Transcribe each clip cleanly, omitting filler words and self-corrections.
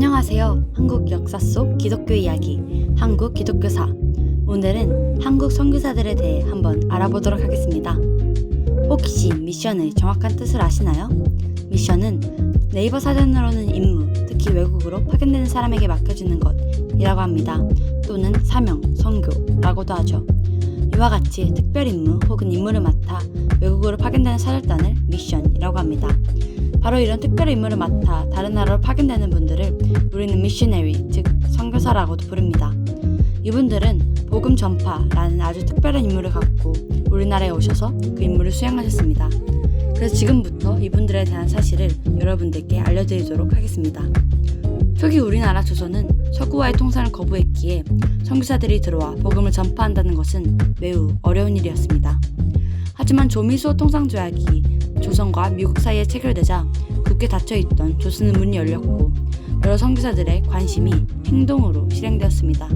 안녕하세요. 한국 역사 속 기독교 이야기, 한국 기독교사. 오늘은 한국 선교사들에 대해 한번 알아보도록 하겠습니다. 혹시 미션의 정확한 뜻을 아시나요? 미션은 네이버 사전으로는 임무, 특히 외국으로 파견되는 사람에게 맡겨지는 것이라고 합니다. 또는 사명, 선교라고도 하죠. 이와 같이 특별 임무 혹은 임무를 맡아 외국으로 파견되는 사절단을 미션이라고 합니다. 바로 이런 특별 임무를 맡아 다른 나라로 파견되는 분들을 우리는 미셔너리, 즉 선교사라고도 부릅니다. 이분들은 복음 전파라는 아주 특별한 임무를 갖고 우리나라에 오셔서 그 임무를 수행하셨습니다. 그래서 지금부터 이분들에 대한 사실을 여러분들께 알려드리도록 하겠습니다. 초기 우리나라 조선은 서구와의 통상을 거부했기에 선교사들이 들어와 복음을 전파한다는 것은 매우 어려운 일이었습니다. 하지만 조미수호 통상조약이 조선과 미국 사이에 체결되자 굳게 닫혀있던 조선의 문이 열렸고 여러 선교사들의 관심이 행동으로 실행되었습니다.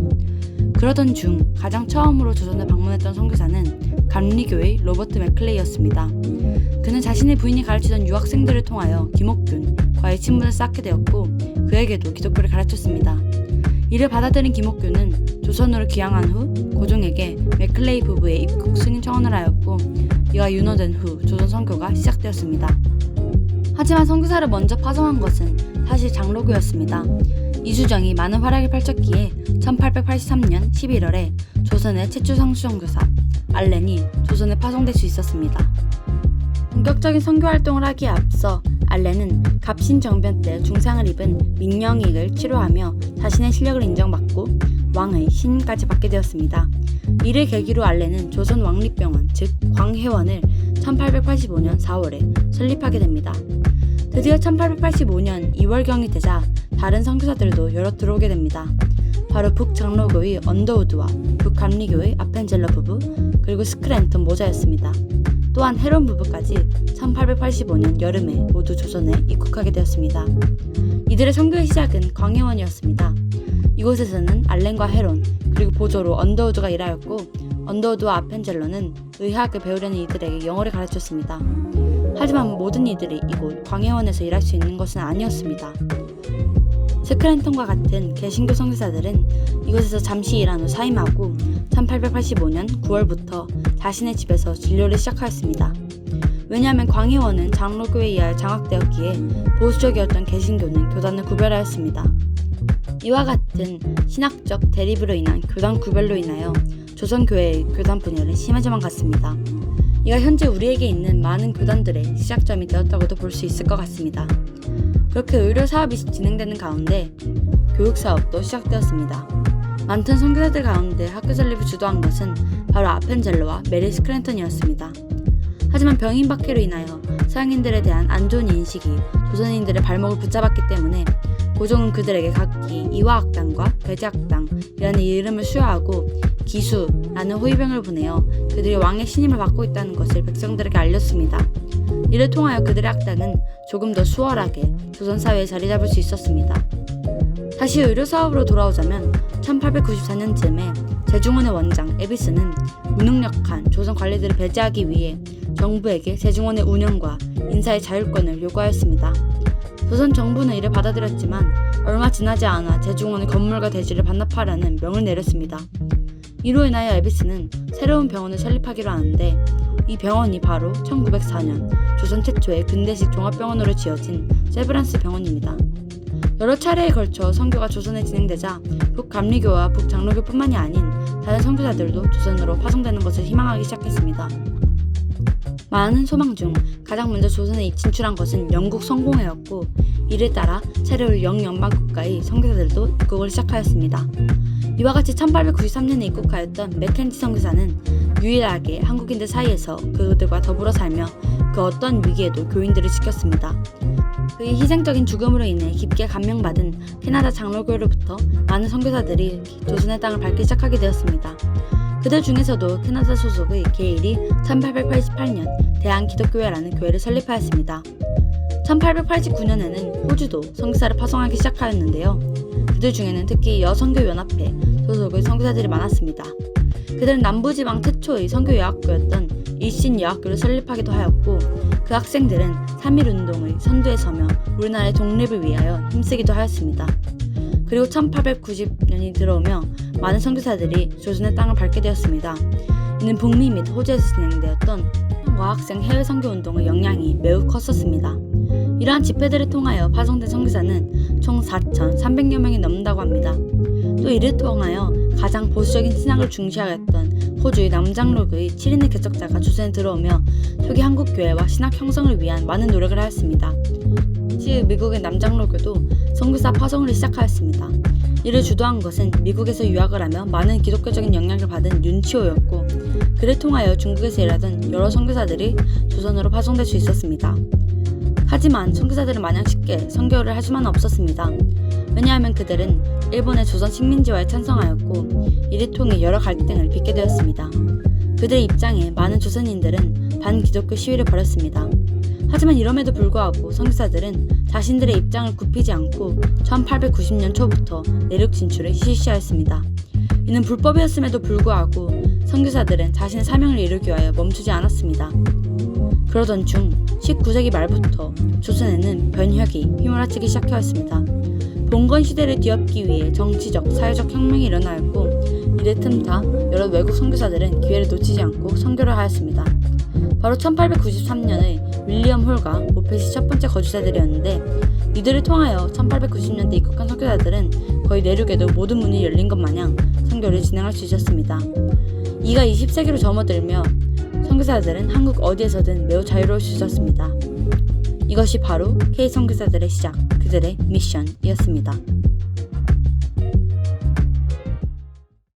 그러던 중 가장 처음으로 조선을 방문했던 선교사는 감리교의 로버트 맥클레이였습니다. 그는 자신의 부인이 가르치던 유학생들을 통하여 김옥균과의 친분을 쌓게 되었고 그에게도 기독교를 가르쳤습니다. 이를 받아들인 김옥균은 조선으로 귀향한 후 고종에게 맥클레이 부부의 입국 승인 청원을 하였고 이가 윤허된 후 조선 선교가 시작되었습니다. 하지만 선교사를 먼저 파송한 것은 사실 장로교였습니다. 이수정이 많은 활약을 펼쳤기에 1883년 11월에 조선의 최초 선교사 알렌이 조선에 파송될 수 있었습니다. 본격적인 선교활동을 하기에 앞서 알렌은 갑신정변 때 중상을 입은 민영익을 치료하며 자신의 실력을 인정받고 왕의 신임까지 받게 되었습니다. 이를 계기로 알렌은 조선 왕립병원 즉 광해원을 1885년 4월에 설립하게 됩니다. 드디어 1885년 2월경이 되자 다른 선교사들도 여럿 들어오게 됩니다. 바로 북장로교의 언더우드와 북감리교의 아펜젤러 부부 그리고 스크랜턴 모자였습니다. 또한 헤론 부부까지 1885년 여름에 모두 조선에 입국하게 되었습니다. 이들의 선교의 시작은 광해원이었습니다. 이곳에서는 알렌과 헤론 그리고 보조로 언더우드가 일하였고 언더우드와 아펜젤러는 의학을 배우려는 이들에게 영어를 가르쳤습니다. 하지만 모든 이들이 이곳 광해원에서 일할 수 있는 것은 아니었습니다. 스크랜턴과 같은 개신교 선교사들은 이곳에서 잠시 일한 후 사임하고 1885년 9월부터 자신의 집에서 진료를 시작하였습니다. 왜냐하면 광해원은 장로교에 의하여 장악되었기에 보수적이었던 개신교는 교단을 구별하였습니다. 이와 같은 신학적 대립으로 인한 교단 구별로 인하여 조선교회의 교단 분열은 심해져만 갔습니다. 이가 현재 우리에게 있는 많은 교단들의 시작점이 되었다고도 볼 수 있을 것 같습니다. 그렇게 의료 사업이 진행되는 가운데 교육 사업도 시작되었습니다. 많던 선교사들 가운데 학교 설립을 주도한 것은 바로 아펜젤러와 메리 스크랜턴이었습니다. 하지만 병인박해로 인하여 서양인들에 대한 안 좋은 인식이 조선인들의 발목을 붙잡았기 때문에 고종은 그들에게 각기 이화학당과 배제학당이라는 이름을 수여하고 기수라는 호위병을 보내어 그들이 왕의 신임을 받고 있다는 것을 백성들에게 알렸습니다. 이를 통하여 그들의 학당은 조금 더 수월하게 조선 사회에 자리 잡을 수 있었습니다. 다시 의료사업으로 돌아오자면 1894년쯤에 제중원의 원장 에비스는 무능력한 조선 관리들을 배제하기 위해 정부에게 제중원의 운영과 인사의 자율권을 요구하였습니다. 조선 정부는 이를 받아들였지만 얼마 지나지 않아 제중원의 건물과 대지를 반납하라는 명을 내렸습니다. 이로 인하여 에비스는 새로운 병원을 설립하기로 하는데 이 병원이 바로 1904년 조선 최초의 근대식 종합병원으로 지어진 세브란스 병원입니다. 여러 차례에 걸쳐 선교가 조선에 진행되자 북감리교와 북장로교뿐만이 아닌 다른 선교사들도 조선으로 파송되는 것을 희망하기 시작했습니다. 많은 소망 중 가장 먼저 조선에 진출한 것은 영국 성공회였고 이를 따라 차례로 영연방국가의 선교사들도 입국을 시작하였습니다. 이와 같이 1893년에 입국하였던 맥켄지 선교사는 유일하게 한국인들 사이에서 그들과 더불어 살며 그 어떤 위기에도 교인들을 지켰습니다. 그의 희생적인 죽음으로 인해 깊게 감명받은 캐나다 장로교로부터 많은 선교사들이 조선의 땅을 밟기 시작하게 되었습니다. 그들 중에서도 캐나다 소속의 게일이 1888년 대한기독교회라는 교회를 설립하였습니다. 1889년에는 호주도 선교사를 파송하기 시작하였는데요. 그들 중에는 특히 여선교연합회 소속의 선교사들이 많았습니다. 그들은 남부지방 최초의 선교여학교였던 일신여학교를 설립하기도 하였고 그 학생들은 3.1운동의 선두에 서며 우리나라의 독립을 위하여 힘쓰기도 하였습니다. 그리고 1890년이 들어오며 많은 선교사들이 조선의 땅을 밟게 되었습니다. 이는 북미 및 호주에서 진행되었던 과학생 해외 선교 운동의 영향이 매우 컸었습니다. 이러한 집회들을 통하여 파송된 선교사는 총 4,300여 명이 넘는다고 합니다. 또 이를 통하여 가장 보수적인 신앙을 중시하였던 호주의 남장로교의 7인의 개척자가 조선에 들어오며 초기 한국 교회와 신학 형성을 위한 많은 노력을 하였습니다. 당시 미국의 남장로교도 선교사 파송을 시작하였습니다. 이를 주도한 것은 미국에서 유학을 하며 많은 기독교적인 영향을 받은 윤치호였고, 그를 통하여 중국에서 일하던 여러 선교사들이 조선으로 파송될 수 있었습니다. 하지만 선교사들은 마냥 쉽게 선교를 할 수만은 없었습니다. 왜냐하면 그들은 일본의 조선 식민지와에 찬성하였고, 이를 통해 여러 갈등을 빚게 되었습니다. 그들의 입장에 많은 조선인들은 반기독교 시위를 벌였습니다. 하지만 이럼에도 불구하고 선교사들은 자신들의 입장을 굽히지 않고 1890년 초부터 내륙 진출을 실시하였습니다. 이는 불법이었음에도 불구하고 선교사들은 자신의 사명을 이루기 위하여 멈추지 않았습니다. 그러던 중 19세기 말부터 조선에는 변혁이 휘몰아치기 시작하였습니다. 봉건 시대를 뒤엎기 위해 정치적, 사회적 혁명이 일어나였고, 이를 틈타 여러 외국 선교사들은 기회를 놓치지 않고 선교를 하였습니다. 바로 1893년의 윌리엄 홀과 모펫이 첫 번째 거주자들이었는데, 이들을 통하여 1890년대 입국한 선교사들은 거의 내륙에도 모든 문이 열린 것 마냥 선교를 진행할 수 있었습니다. 이가 20세기로 접어들며 선교사들은 한국 어디에서든 매우 자유로울 수 있었습니다. 이것이 바로 K 선교사들의 시작, 그들의 미션이었습니다.